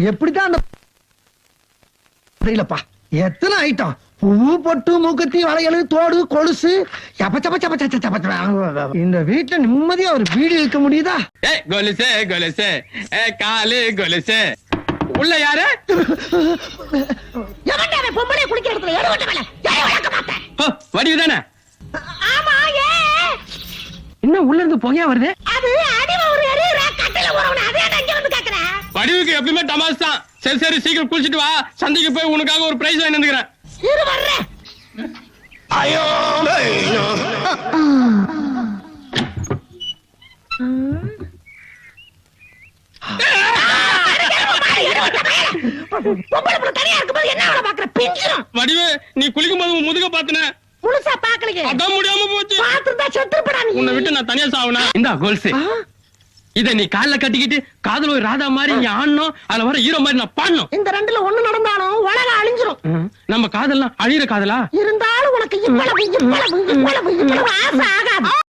எப்படிதான் அந்த தெரியலப்பா, எத்தனை ஐட்டம், பூ பொட்டு மூக்குத்தி வளையல் தோடு கொலுசு. இந்த வீட்டுல நிம்மதியா ஒரு வீடு இருக்க முடியுதா? கொலுசே கொலுசே காலு கொலுசே. உள்ள யாரு? பொம்பளை குளிக்கிற இடத்துல வடிவுதானே? ஆமா. இன்னும் உள்ள இருந்து புகையா வருது. அது அடிவ ஒரு எரியுற கட்டில போறவன அதே அங்க வந்து கேக்குறேன். வடிவுக்கு எப்பவுமே டமாஸ் தான். சரி சரி சீக்கிரம் குளிச்சிட்டு வா, சந்தைக்கு போய் உனக்காக ஒரு பிரைஸ் வாங்கி வந்துக்கிறேன். இரு வர்றேன். ஐயோ வடிவு, நீ குளிக்கும் போது முதுக பாத்துன முழுசா பாக்கலீங்க. அதான் முடியாம போச்சு. பாத்துட்டா செத்துப்படா நீ. உன்னை விட்டு நான் தனியா சாவனா? இந்தா கோல்ஸ். இத நீ கால்ல கட்டிக்கிட்டு காதல ஒரு ராதா மாதிரி நீ ஆடணும், அதுல வர ஹீரோ மாதிரி நான் பாடணும். இந்த ரெண்டுல ஒண்ணு நடந்தாலும் உலகம் அழிஞ்சிரும். நம்ம காதல்லாம் அழியிற காதலா இருந்தாலும் உனக்கு இவ்வளவு ஆசை ஆகாது.